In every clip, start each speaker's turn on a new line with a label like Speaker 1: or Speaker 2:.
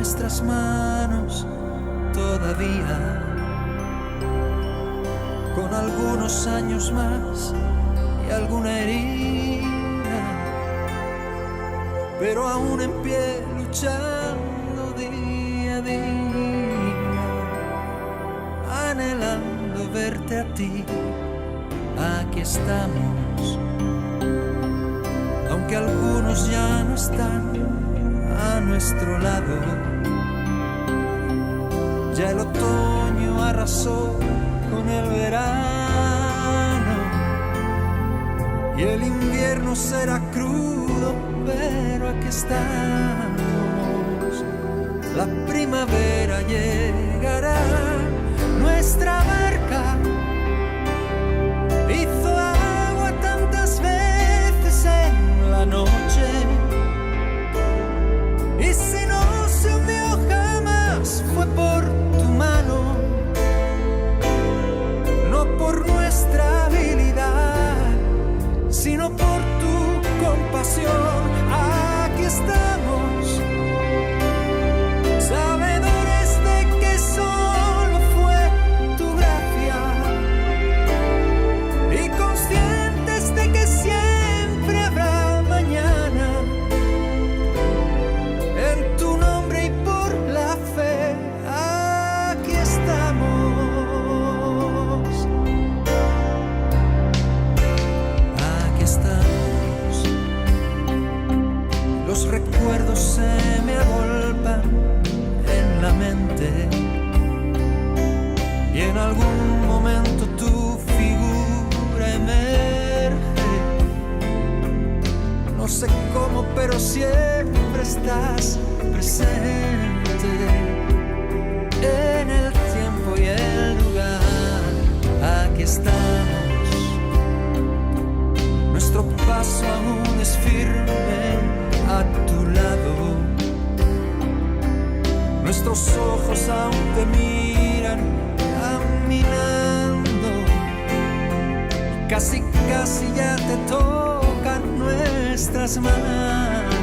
Speaker 1: nuestras manos todavía, con algunos años más y alguna herida, pero aún en pie luchando día a día, anhelando verte a ti. Aquí estamos, aunque algunos ya no están a nuestro lado. Ya el otoño arrasó con el verano y el invierno será crudo, pero aquí estamos. La primavera llegará, nuestra barca hizo agua tantas veces en la noche, y si no se hundió jamás fue por tu mano, no por nuestra habilidad, sino por tu compasión. Aquí estamos, sabedores de que solo fue tu gracia y conscientes de que siempre habrá mañana. En tu nombre y por la fe, aquí estamos. Aquí estamos. Los recuerdos se me agolpan en la mente y en algún momento tu figura emerge. No sé cómo, pero siempre estás presente en el tiempo y el lugar. Aquí estamos. Nuestro paso aún es firme a tu lado. Nuestros ojos aún te miran caminando. Casi, casi ya te tocan nuestras manos.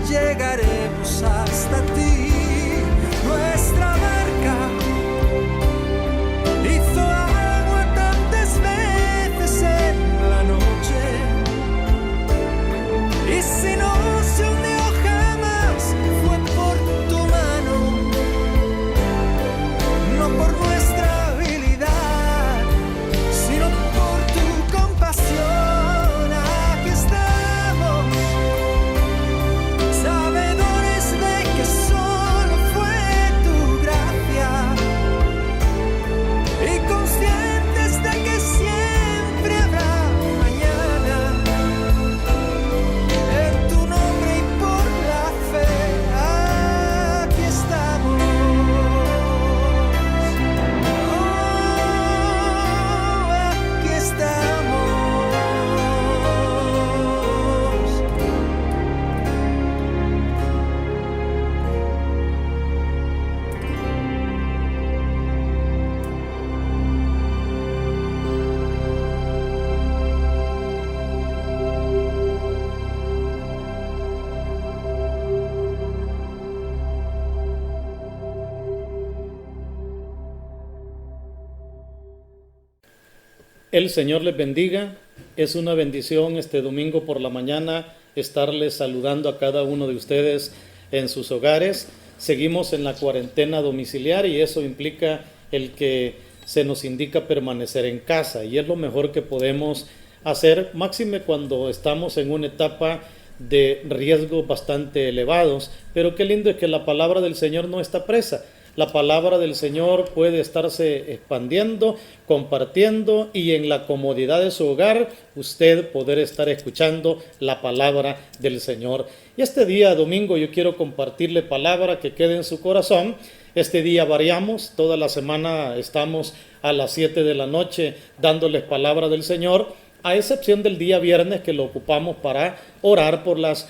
Speaker 1: Llegaremos hasta ti. Nuestra barca hizo agua tantas veces en la noche, y si no se hundió jamás fue por tu mano, no por nuestra habilidad, sino por tu compasión. Aquí estamos, sabedores de que solo fue tu gracia y conscientes de que siempre habrá mañana. En tu nombre y por la fe, aquí estamos. Oh, aquí estamos.
Speaker 2: El Señor les bendiga. Es una bendición este domingo por la mañana estarles saludando a cada uno de ustedes en sus hogares. Seguimos en la cuarentena domiciliar y eso implica el que se nos indica permanecer en casa, y es lo mejor que podemos hacer, máxime cuando estamos en una etapa de riesgos bastante elevados. Pero qué lindo es que la palabra del Señor no está presa. La palabra del Señor puede estarse expandiendo, compartiendo, y en la comodidad de su hogar usted poder estar escuchando la palabra del Señor. Y este día domingo yo quiero compartirle palabra que quede en su corazón. Este día variamos, toda la semana estamos a las 7 de la noche dándoles palabra del Señor, a excepción del día viernes que lo ocupamos para orar por las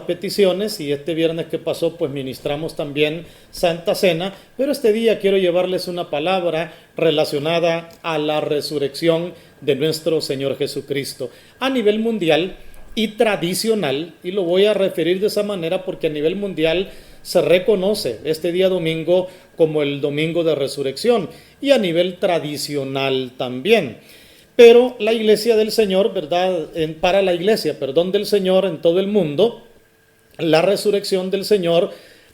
Speaker 2: peticiones, y este viernes que pasó pues ministramos también Santa Cena. Pero este día quiero llevarles una palabra relacionada a la resurrección de nuestro Señor Jesucristo. A nivel mundial y tradicional, y lo voy a referir de esa manera porque a nivel mundial se reconoce este día domingo como el domingo de resurrección y a nivel tradicional también. Pero la iglesia del Señor, ¿verdad? Para la iglesia, del Señor en todo el mundo, la resurrección del Señor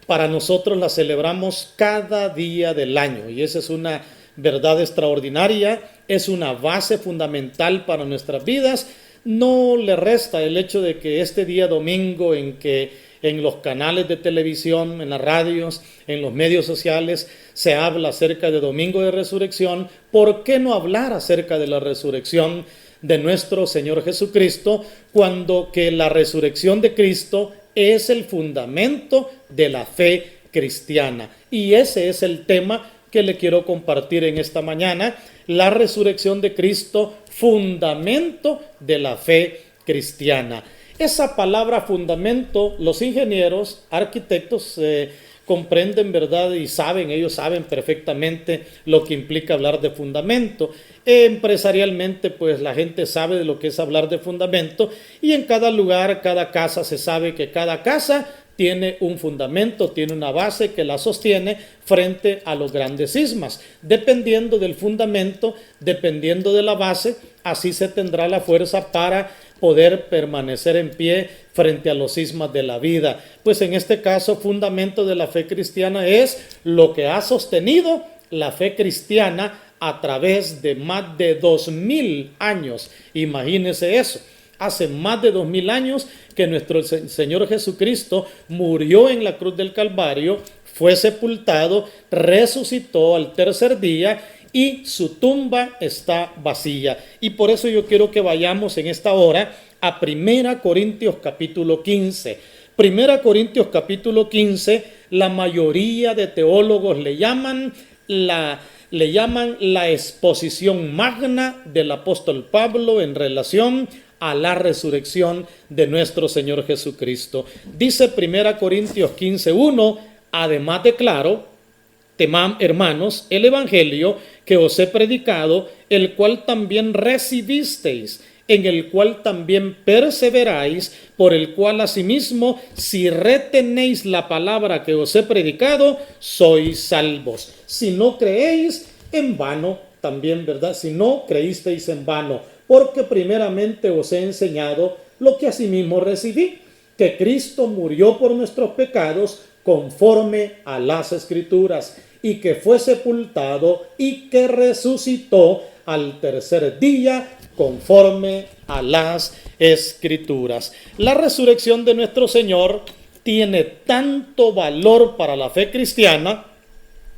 Speaker 2: para nosotros la celebramos cada día del año, y esa es una verdad extraordinaria, es una base fundamental para nuestras vidas. No le resta el hecho de que este día domingo en que en los canales de televisión, en las radios, en los medios sociales, se habla acerca de Domingo de Resurrección. ¿Por qué no hablar acerca de la resurrección de nuestro Señor Jesucristo, cuando que la resurrección de Cristo es el fundamento de la fe cristiana? Y ese es el tema que le quiero compartir en esta mañana: la resurrección de Cristo, fundamento de la fe cristiana. Esa palabra fundamento, los ingenieros, arquitectos comprenden, ¿verdad? Y saben, ellos saben perfectamente lo que implica hablar de fundamento. Empresarialmente, pues la gente sabe de lo que es hablar de fundamento, y en cada lugar, cada casa, se sabe que cada casa tiene un fundamento, tiene una base que la sostiene frente a los grandes sismas. Dependiendo del fundamento, dependiendo de la base, así se tendrá la fuerza para poder permanecer en pie frente a los sismas de la vida. Pues en este caso, fundamento de la fe cristiana es lo que ha sostenido la fe cristiana a través de más de 2000 años. Imagínense eso. Hace más de 2000 años que nuestro Señor Jesucristo murió en la cruz del Calvario, fue sepultado, resucitó al tercer día y su tumba está vacía. Y por eso yo quiero que vayamos en esta hora a 1 Corintios capítulo 15. 1 Corintios capítulo 15, la mayoría de teólogos le llaman la exposición magna del apóstol Pablo en relación a la resurrección de nuestro Señor Jesucristo. Dice 1 Corintios 15:1, además declaro, hermanos, el evangelio que os he predicado, el cual también recibisteis, en el cual también perseveráis, por el cual asimismo, si retenéis la palabra que os he predicado, sois salvos. Si no creéis, en vano también, ¿verdad? Si no creísteis, en vano, porque primeramente os he enseñado lo que asimismo recibí, que Cristo murió por nuestros pecados conforme a las Escrituras, y que fue sepultado y que resucitó al tercer día conforme a las Escrituras. La resurrección de nuestro Señor tiene tanto valor para la fe cristiana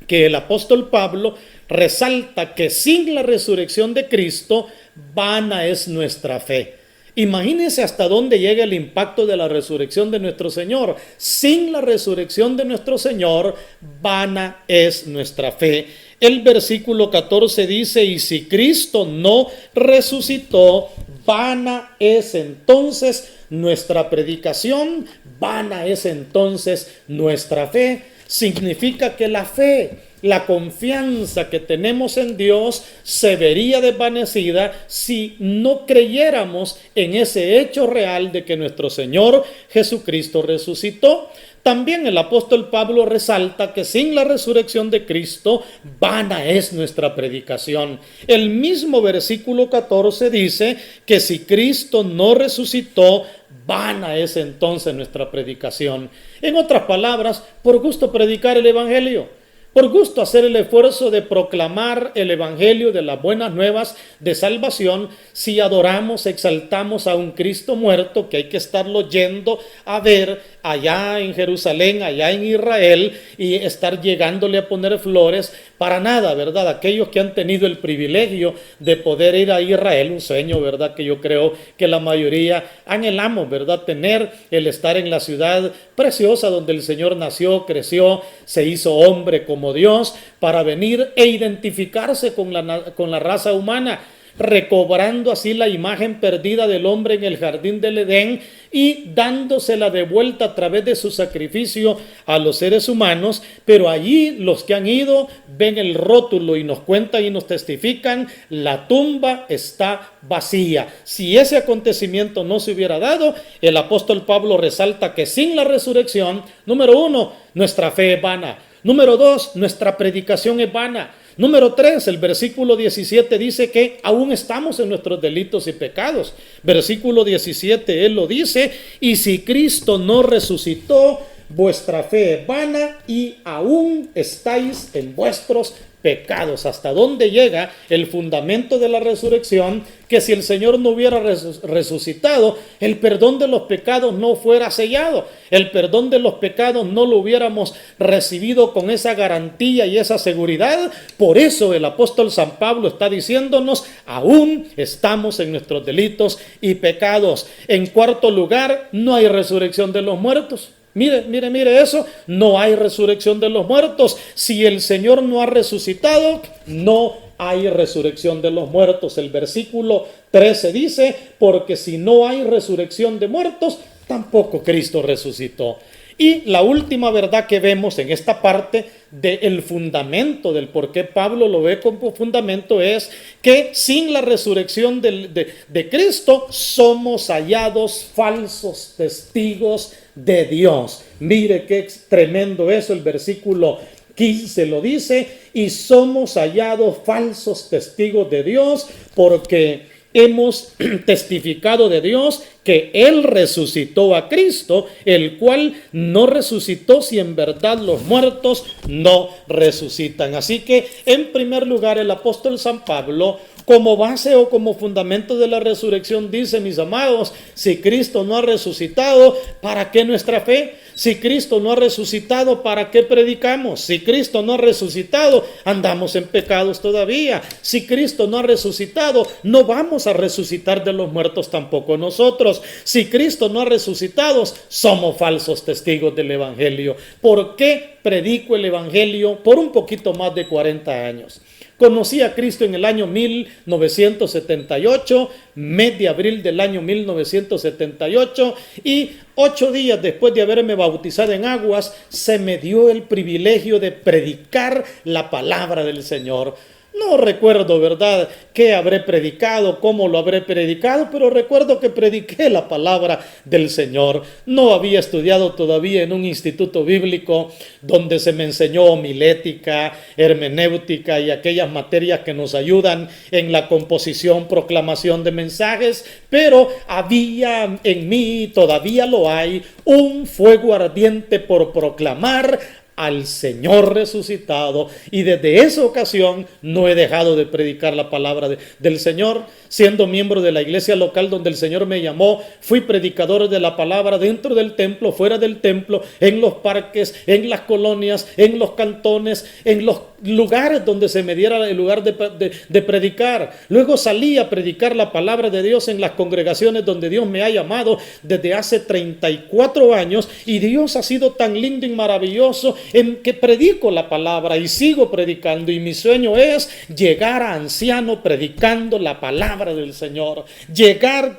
Speaker 2: que el apóstol Pablo resalta que sin la resurrección de Cristo, vana es nuestra fe. Imagínense hasta dónde llega el impacto de la resurrección de nuestro Señor. Sin la resurrección de nuestro Señor, vana es nuestra fe. El versículo 14 dice: y si Cristo no resucitó, vana es entonces nuestra predicación, vana es entonces nuestra fe. Significa que la fe, la confianza que tenemos en Dios se vería desvanecida si no creyéramos en ese hecho real de que nuestro Señor Jesucristo resucitó. También el apóstol Pablo resalta que sin la resurrección de Cristo, vana es nuestra predicación. El mismo versículo 14 dice que si Cristo no resucitó, vana es entonces nuestra predicación. En otras palabras, por gusto predicar el evangelio, por gusto hacer el esfuerzo de proclamar el evangelio de las buenas nuevas de salvación, si adoramos, exaltamos a un Cristo muerto que hay que estarlo yendo a ver allá en Jerusalén, allá en Israel, y estar llegándole a poner flores, para nada, ¿verdad? Aquellos que han tenido el privilegio de poder ir a Israel, un sueño, ¿verdad? Que yo creo que la mayoría anhelamos, ¿verdad? Tener el estar en la ciudad preciosa donde el Señor nació, creció, se hizo hombre como Dios, para venir e identificarse con la raza humana. recobrando así la imagen perdida del hombre en el jardín del Edén y dándosela de vuelta a través de su sacrificio a los seres humanos. Pero allí los que han ido ven el rótulo y nos cuentan y nos testifican: la tumba está vacía. Si ese acontecimiento no se hubiera dado, el apóstol Pablo resalta que sin la resurrección, número 1, nuestra fe es vana. Número 2, nuestra predicación es vana. Número 3, el versículo 17 dice que aún estamos en nuestros delitos y pecados. Versículo 17, él lo dice: y si Cristo no resucitó, vuestra fe es vana y aún estáis en vuestros pecados. ¿Hasta dónde llega el fundamento de la resurrección? Que si el Señor no hubiera resucitado, el perdón de los pecados no fuera sellado. El perdón de los pecados no lo hubiéramos recibido con esa garantía y esa seguridad. Por eso el apóstol San Pablo está diciéndonos: aún estamos en nuestros delitos y pecados. En cuarto lugar, no hay resurrección de los muertos. Mire eso, no hay resurrección de los muertos. Si el Señor no ha resucitado, no hay resurrección de los muertos. El versículo 13 dice: porque si no hay resurrección de muertos, tampoco Cristo resucitó. Y la última verdad que vemos en esta parte del fundamento del por qué Pablo lo ve como fundamento es que sin la resurrección de Cristo somos hallados falsos testigos de Dios. Mire qué tremendo eso, el versículo 15 lo dice: y somos hallados falsos testigos de Dios porque hemos testificado de Dios que Él resucitó a Cristo, el cual no resucitó si en verdad los muertos no resucitan. Así que, en primer lugar, el apóstol San Pablo, como base o como fundamento de la resurrección, dice: mis amados, si Cristo no ha resucitado, ¿para qué nuestra fe? Si Cristo no ha resucitado, ¿para qué predicamos? Si Cristo no ha resucitado, andamos en pecados todavía. Si Cristo no ha resucitado, no vamos a resucitar de los muertos tampoco nosotros. Si Cristo no ha resucitado, somos falsos testigos del Evangelio. ¿Por qué predico el Evangelio por un poquito más de 40 años? Conocí a Cristo en el año 1978, mes de abril del año 1978, y 8 días después de haberme bautizado en aguas, se me dio el privilegio de predicar la palabra del Señor. No recuerdo, ¿verdad?, qué habré predicado, cómo lo habré predicado, pero recuerdo que prediqué la palabra del Señor. No había estudiado todavía en un instituto bíblico donde se me enseñó homilética, hermenéutica y aquellas materias que nos ayudan en la composición, proclamación de mensajes, pero había en mí, todavía lo hay, un fuego ardiente por proclamar al Señor resucitado, y desde esa ocasión no he dejado de predicar la palabra del Señor. Siendo miembro de la iglesia local donde el Señor me llamó, fui predicador de la palabra dentro del templo, fuera del templo, en los parques, en las colonias, en los cantones, en los lugares donde se me diera el lugar de predicar. Luego salí a predicar la palabra de Dios en las congregaciones donde Dios me ha llamado desde hace 34 años, y Dios ha sido tan lindo y maravilloso en que predico la palabra y sigo predicando, y mi sueño es llegar a anciano predicando la palabra del Señor, llegar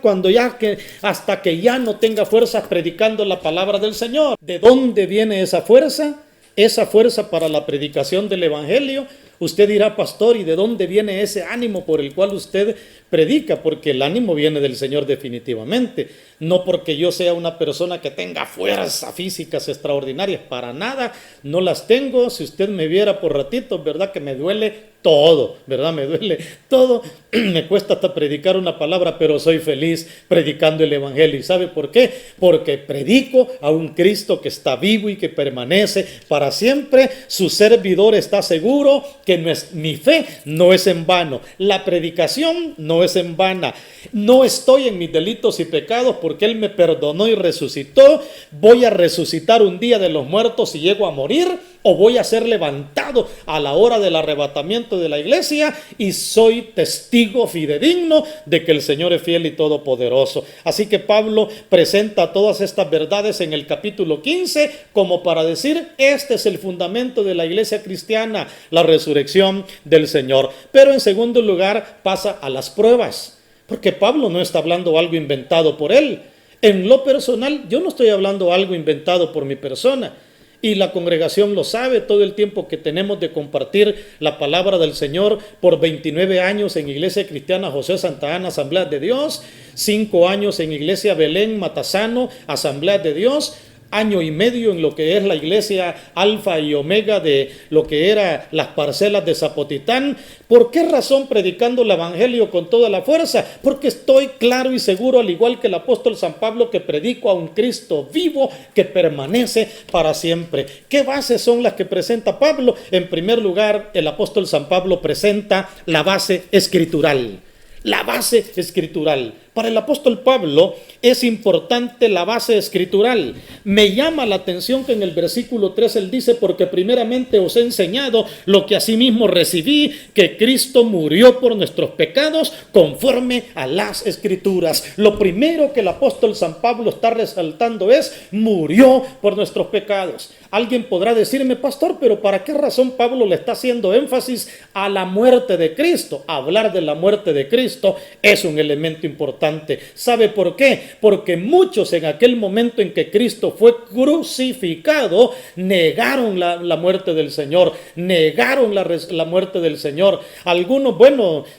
Speaker 2: hasta que ya no tenga fuerzas predicando la palabra del Señor. ¿De dónde viene esa fuerza? Esa fuerza para la predicación del Evangelio. Usted dirá: pastor, ¿y de dónde viene ese ánimo por el cual usted predica? Porque el ánimo viene del Señor definitivamente. No porque yo sea una persona que tenga fuerzas físicas extraordinarias, para nada, no las tengo. Si usted me viera por ratitos, ¿verdad?, que me duele todo, ¿verdad? Me duele todo, me cuesta hasta predicar una palabra, pero soy feliz predicando el Evangelio. ¿Y sabe por qué? Porque predico a un Cristo que está vivo y que permanece para siempre. Su servidor está seguro que mi fe no es en vano, la predicación no es en vana. No estoy en mis delitos y pecados porque Él me perdonó y resucitó. Voy a resucitar un día de los muertos si llego a morir, o voy a ser levantado a la hora del arrebatamiento fundamento de la iglesia y soy testigo fidedigno de que el Señor es fiel y todopoderoso. Así que Pablo presenta todas estas verdades en el capítulo 15 como para decir, este es el fundamento de la iglesia cristiana, la resurrección del Señor. Pero en segundo lugar pasa a las pruebas, porque Pablo no está hablando algo inventado por él. En lo personal, yo no estoy hablando algo inventado por mi persona. Y la congregación lo sabe, todo el tiempo que tenemos de compartir la palabra del Señor por 29 años en Iglesia Cristiana José Santa Ana, Asamblea de Dios, 5 años en Iglesia Belén Matasano, Asamblea de Dios, año y medio en lo que es la iglesia Alfa y Omega de lo que era las parcelas de Zapotitán. ¿Por qué razón predicando el evangelio con toda la fuerza? Porque estoy claro y seguro, al igual que el apóstol San Pablo, que predico a un Cristo vivo que permanece para siempre. ¿Qué bases son las que presenta Pablo? En primer lugar, el apóstol San Pablo presenta la base escritural. La base escritural. Para el apóstol Pablo es importante la base escritural. Me llama la atención que en el versículo 3 él dice, porque primeramente os he enseñado lo que asimismo recibí, que Cristo murió por nuestros pecados conforme a las escrituras. Lo primero que el apóstol San Pablo está resaltando es, murió por nuestros pecados. Alguien podrá decirme, pastor, pero ¿para qué razón Pablo le está haciendo énfasis a la muerte de Cristo? Hablar de la muerte de Cristo es un elemento importante. ¿Sabe por qué? Porque muchos en aquel momento en que Cristo fue crucificado negaron la muerte del Señor, negaron la muerte del Señor. Algunos,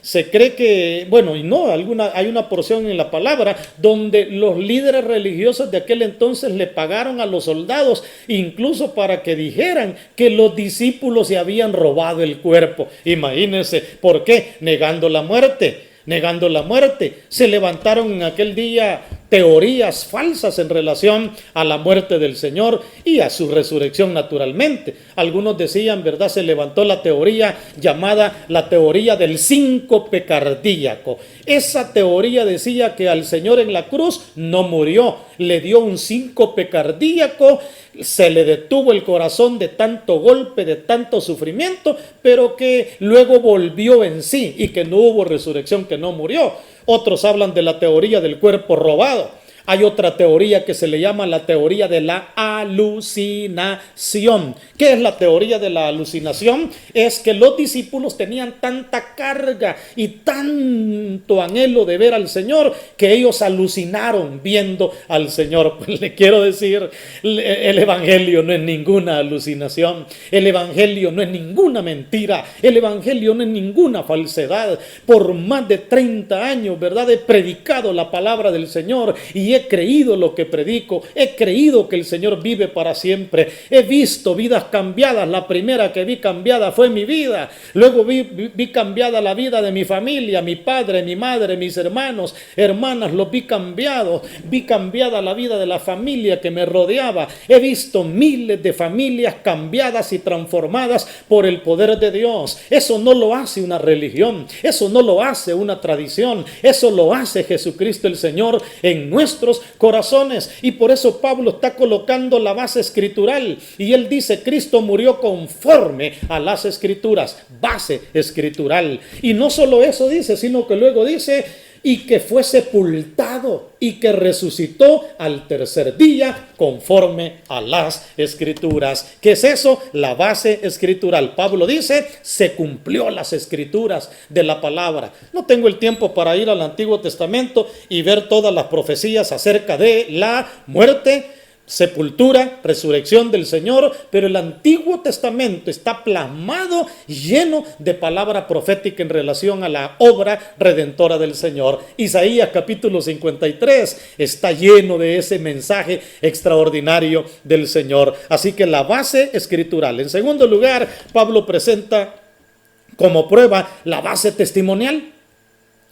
Speaker 2: se cree que, hay una porción en la palabra donde los líderes religiosos de aquel entonces le pagaron a los soldados, incluso para que dijeran que los discípulos se habían robado el cuerpo. Imagínense, ¿por qué? Negando la muerte. Se levantaron en aquel día teorías falsas en relación a la muerte del Señor y a su resurrección naturalmente. Algunos decían, ¿verdad? Se levantó la teoría llamada la teoría del síncope cardíaco. Esa teoría decía que al Señor en la cruz no murió, le dio un síncope cardíaco, se le detuvo el corazón de tanto golpe, de tanto sufrimiento, pero que luego volvió en sí y que no hubo resurrección, que no murió. Otros hablan de la teoría del cuerpo robado. Hay otra teoría que se le llama la teoría de la alucinación. ¿Qué es la teoría de la alucinación? Es que los discípulos tenían tanta carga y tanto anhelo de ver al Señor que ellos alucinaron viendo al Señor. Pues le quiero decir, el evangelio no es ninguna alucinación. El evangelio no es ninguna mentira. El evangelio no es ninguna falsedad. Por más de 30 años, ¿verdad? He predicado la palabra del Señor y he creído lo que predico, he creído que el Señor vive para siempre, he visto vidas cambiadas. La primera que vi cambiada fue mi vida, luego vi cambiada la vida de mi familia, mi padre, mi madre, mis hermanos, hermanas, los vi cambiados, vi cambiada la vida de la familia que me rodeaba, he visto miles de familias cambiadas y transformadas por el poder de Dios. Eso no lo hace una religión, eso no lo hace una tradición, eso lo hace Jesucristo el Señor en nuestros corazones. Y por eso Pablo está colocando la base escritural y él dice, Cristo murió conforme a las escrituras, base escritural. Y no solo eso dice, sino que luego dice, y que fue sepultado y que resucitó al tercer día conforme a las escrituras. ¿Qué es eso? La base escritural. Pablo dice, se cumplió las escrituras de la palabra. No tengo el tiempo para ir al Antiguo Testamento y ver todas las profecías acerca de la muerte, sepultura, resurrección del Señor, pero el Antiguo Testamento está plasmado, lleno de palabra profética en relación a la obra redentora del Señor. Isaías capítulo 53 está lleno de ese mensaje extraordinario del Señor. Así que la base escritural. En segundo lugar, Pablo presenta como prueba la base testimonial,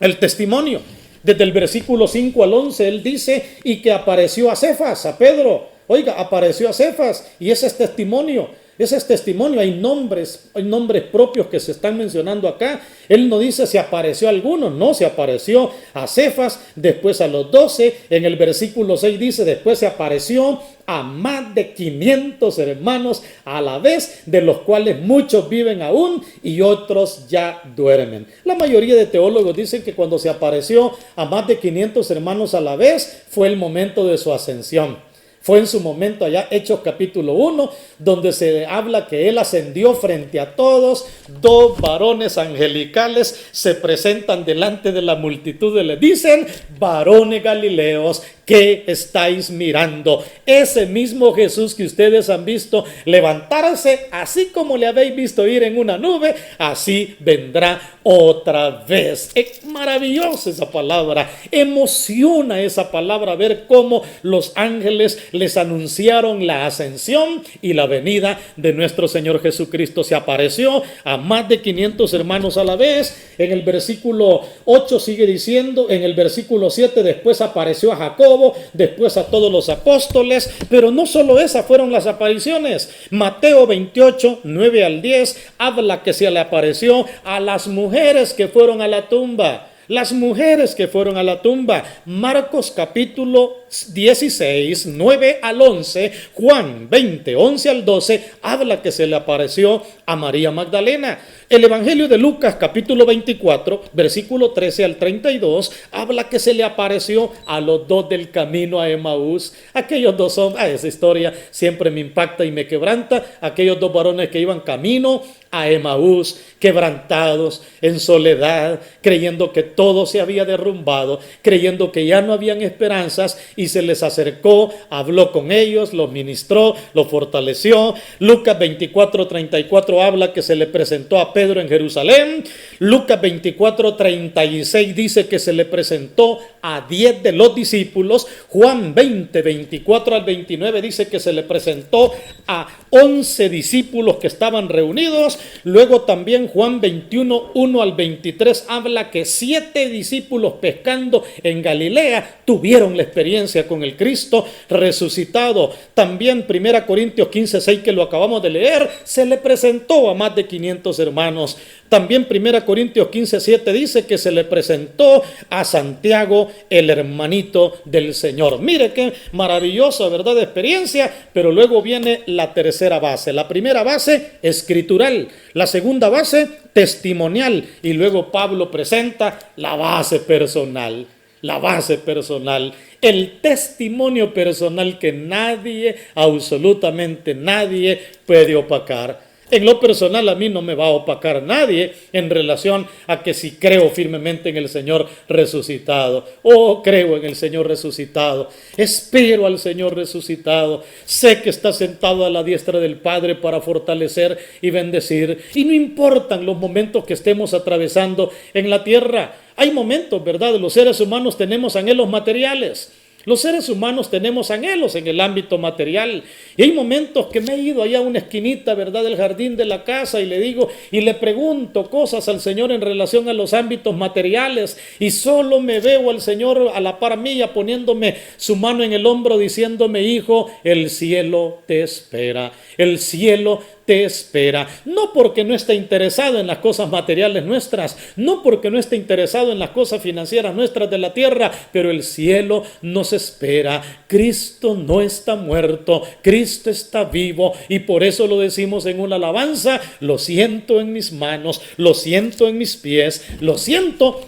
Speaker 2: el testimonio. Desde el versículo 5 al 11, él dice, y que apareció a Cefas, a Pedro. Oiga, apareció a Cefas, y ese es testimonio. Ese es testimonio. Hay nombres propios que se están mencionando acá. Él no dice se apareció a algunos, no, se apareció a Cefas, después a los 12. En el versículo 6 dice, después se apareció a más de 500 hermanos a la vez, de los cuales muchos viven aún y otros ya duermen. La mayoría de teólogos dicen que cuando se apareció a más de 500 hermanos a la vez, fue el momento de su ascensión. Fue en su momento allá, Hechos capítulo 1, donde se habla que él ascendió frente a todos. 2 varones angelicales se presentan delante de la multitud y le dicen, varones galileos, ¿qué estáis mirando? Ese mismo Jesús que ustedes han visto levantarse, así como le habéis visto ir en una nube, así vendrá otra vez. Es maravillosa esa palabra, emociona esa palabra ver cómo los ángeles les anunciaron la ascensión y la venida de nuestro Señor Jesucristo. Se apareció a más de 500 hermanos a la vez. En el versículo 8 sigue diciendo, en el versículo 7 después apareció a Jacobo, después a todos los apóstoles, pero no solo esas fueron las apariciones. Mateo 28, 9 al 10, habla que se le apareció a las mujeres que fueron a la tumba. Las mujeres que fueron a la tumba. Marcos capítulo 16, 9 al 11, Juan 20, 11 al 12, habla que se le apareció a María Magdalena. El Evangelio de Lucas capítulo 24, versículo 13 al 32, habla que se le apareció a los 2 del camino a Emaús. Aquellos 2 hombres, esa historia siempre me impacta y me quebranta. Aquellos 2 varones que iban camino a Emaús, quebrantados, en soledad, creyendo que todo se había derrumbado, creyendo que ya no habían esperanzas, y se les acercó, habló con ellos, los ministró, los fortaleció. Lucas 24, 34 habla que se le presentó a Pedro en Jerusalén. Lucas 24, 36 dice que se le presentó a 10 de los discípulos. Juan 20, 24 al 29 dice que se le presentó a 11 discípulos que estaban reunidos. Luego también Juan 21, 1 al 23 habla que 7 discípulos pescando en Galilea tuvieron la experiencia con el Cristo resucitado. También 1 Corintios 15, 6 que lo acabamos de leer, se le presentó a más de 500 hermanos. También 1 Corintios 15, 7 dice que se le presentó a Santiago, el hermanito del Señor. Mire qué maravillosa, ¿verdad?, de experiencia. Pero luego viene la tercera base. La primera base, escritural. La segunda base, testimonial. Y luego Pablo presenta la base personal. La base personal, el testimonio personal que nadie, absolutamente nadie puede opacar. En lo personal a mí no me va a opacar nadie en relación a que si creo firmemente en el Señor resucitado. Oh, creo en el Señor resucitado. Espero al Señor resucitado. Sé que está sentado a la diestra del Padre para fortalecer y bendecir. Y no importan los momentos que estemos atravesando en la tierra. Hay momentos, ¿verdad? Los seres humanos tenemos anhelos materiales. Los seres humanos tenemos anhelos en el ámbito material. Y hay momentos que me he ido allá a una esquinita, ¿verdad?, del jardín de la casa, y le digo y le pregunto cosas al Señor en relación a los ámbitos materiales, y solo me veo al Señor a la par mía poniéndome su mano en el hombro diciéndome: hijo, el cielo te espera, el cielo te espera. No porque no esté interesado en las cosas materiales nuestras, no porque no esté interesado en las cosas financieras nuestras de la tierra, pero el cielo nos espera. Cristo no está muerto, Cristo está vivo, y por eso lo decimos en una alabanza: lo siento en mis manos, lo siento en mis pies, lo siento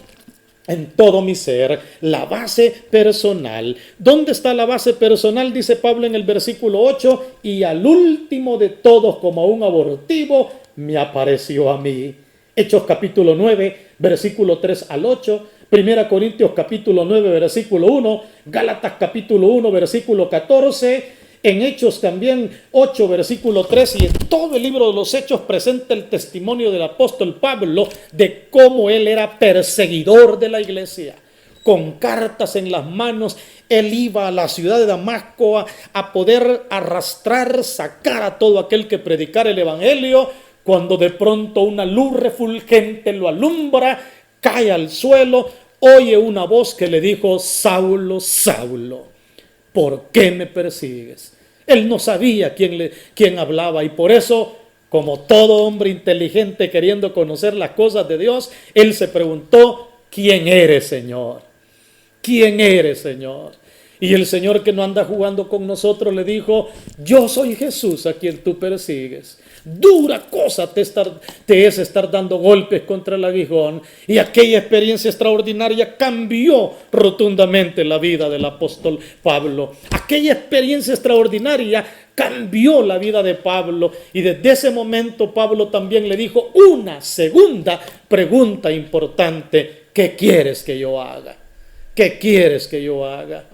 Speaker 2: en todo mi ser. La base personal. ¿Dónde está la base personal? Dice Pablo en el versículo 8: y al último de todos, como un abortivo, me apareció a mí. Hechos capítulo 9, versículo 3 al 8. 1 Corintios capítulo 9, versículo 1. Gálatas capítulo 1, versículo 14. En Hechos también 8, versículo 3, y en todo el libro de los Hechos presenta el testimonio del apóstol Pablo de cómo él era perseguidor de la iglesia. Con cartas en las manos, él iba a la ciudad de Damasco a poder arrastrar, sacar a todo aquel que predicara el evangelio, cuando de pronto una luz refulgente lo alumbra, cae al suelo, oye una voz que le dijo: Saulo, Saulo, ¿por qué me persigues? Él no sabía quién hablaba, y por eso, como todo hombre inteligente queriendo conocer las cosas de Dios, él se preguntó: ¿quién eres, Señor? ¿Quién eres, Señor? Y el Señor, que no anda jugando con nosotros, le dijo: yo soy Jesús a quien tú persigues. Dura cosa te es estar dando golpes contra el aguijón. Y aquella experiencia extraordinaria cambió rotundamente la vida del apóstol Pablo. Aquella experiencia extraordinaria cambió la vida de Pablo, y desde ese momento Pablo también le dijo una segunda pregunta importante: ¿qué quieres que yo haga? ¿Qué quieres que yo haga?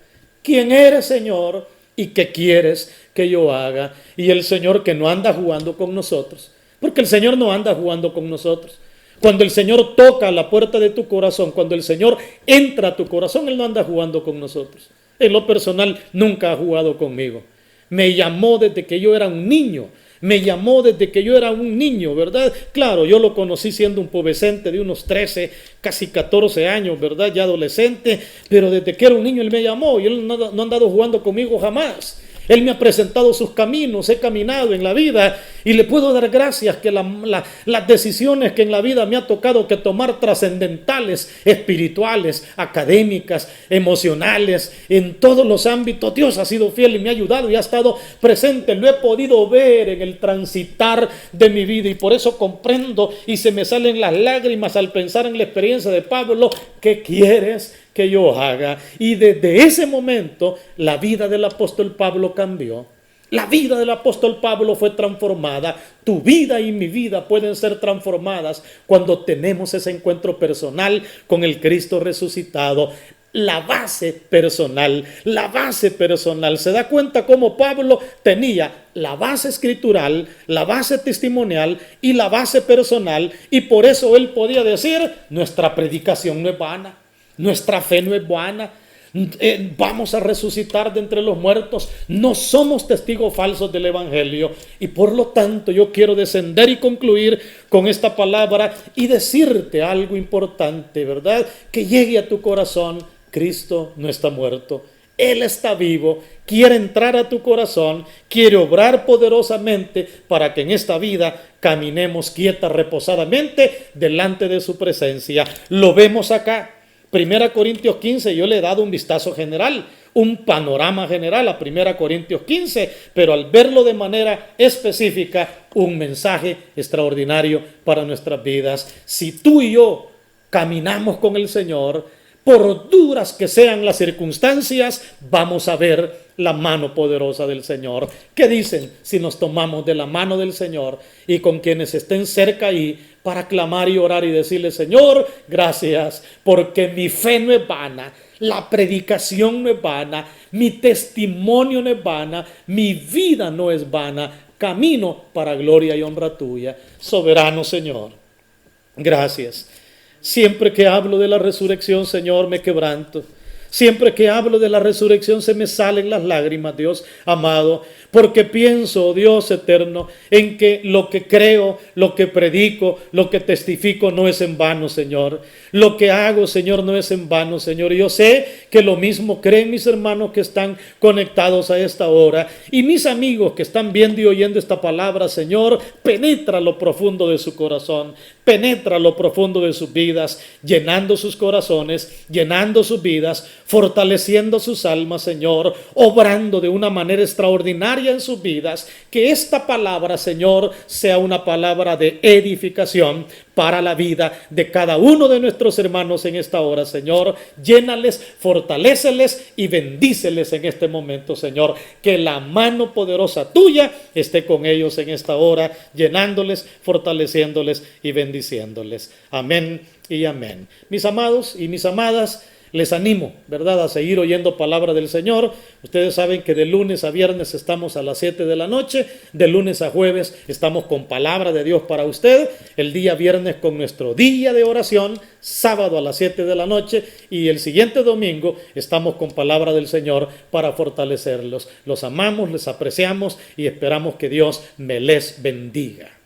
Speaker 2: ¿Quién eres, Señor? ¿Y qué quieres que yo haga? Y el Señor, que no anda jugando con nosotros, porque el Señor no anda jugando con nosotros. Cuando el Señor toca la puerta de tu corazón, cuando el Señor entra a tu corazón, Él no anda jugando con nosotros. En lo personal, nunca ha jugado conmigo. Me llamó desde que yo era un niño. Me llamó desde que yo era un niño, ¿verdad? Claro, yo lo conocí siendo un pobrecente de unos 13, casi 14 años, ¿verdad? Ya adolescente, pero desde que era un niño Él me llamó, y Él no ha andado jugando conmigo jamás. Él me ha presentado sus caminos, he caminado en la vida, y le puedo dar gracias que las decisiones que en la vida me ha tocado que tomar, trascendentales, espirituales, académicas, emocionales, en todos los ámbitos, Dios ha sido fiel y me ha ayudado y ha estado presente. Lo he podido ver en el transitar de mi vida, y por eso comprendo y se me salen las lágrimas al pensar en la experiencia de Pablo. ¿Qué quieres que yo haga? Y desde ese momento la vida del apóstol Pablo cambió. La vida del apóstol Pablo fue transformada. Tu vida y mi vida pueden ser transformadas cuando tenemos ese encuentro personal con el Cristo resucitado. La base personal. ¿Se da cuenta cómo Pablo tenía la base escritural, la base testimonial y la base personal? Y por eso él podía decir: nuestra predicación no es vana, nuestra fe no es vana, vamos a resucitar de entre los muertos, no somos testigos falsos del Evangelio. Y por lo tanto yo quiero descender y concluir con esta palabra y decirte algo importante, ¿verdad? Que llegue a tu corazón: Cristo no está muerto, Él está vivo, quiere entrar a tu corazón, quiere obrar poderosamente para que en esta vida caminemos quieta, reposadamente delante de su presencia. Lo vemos acá. 1 Corintios 15, yo le he dado un vistazo general, un panorama general a 1 Corintios 15, pero al verlo de manera específica, un mensaje extraordinario para nuestras vidas. Si tú y yo caminamos con el Señor, por duras que sean las circunstancias, vamos a ver la mano poderosa del Señor. ¿Qué dicen si nos tomamos de la mano del Señor y con quienes estén cerca ahí para clamar y orar y decirle: Señor, gracias, porque mi fe no es vana, la predicación no es vana, mi testimonio no es vana, mi vida no es vana, camino para gloria y honra tuya. Soberano Señor, gracias. Siempre que hablo de la resurrección, Señor, me quebranto. Siempre que hablo de la resurrección se me salen las lágrimas, Dios amado, porque pienso, Dios eterno, en que lo que creo, lo que predico, lo que testifico no es en vano, Señor. Lo que hago, Señor, no es en vano, Señor. Y yo sé que lo mismo creen mis hermanos que están conectados a esta hora, y mis amigos que están viendo y oyendo esta palabra. Señor, penetra lo profundo de su corazón, penetra lo profundo de sus vidas, llenando sus corazones, llenando sus vidas, fortaleciendo sus almas, Señor, obrando de una manera extraordinaria en sus vidas. Que esta palabra, Señor, sea una palabra de edificación para la vida de cada uno de nuestros hermanos en esta hora, Señor. Llénales, fortaléceles y bendíceles en este momento, Señor. Que la mano poderosa tuya esté con ellos en esta hora, llenándoles, fortaleciéndoles y bendiciéndoles. Amén y amén. Mis amados y mis amadas, les animo, ¿verdad?, a seguir oyendo palabra del Señor. Ustedes saben que de lunes a viernes estamos a las 7 de la noche, de lunes a jueves estamos con palabra de Dios para usted, el día viernes con nuestro día de oración, sábado a las 7 de la noche, y el siguiente domingo estamos con palabra del Señor para fortalecerlos. Los amamos, les apreciamos y esperamos que Dios me les bendiga.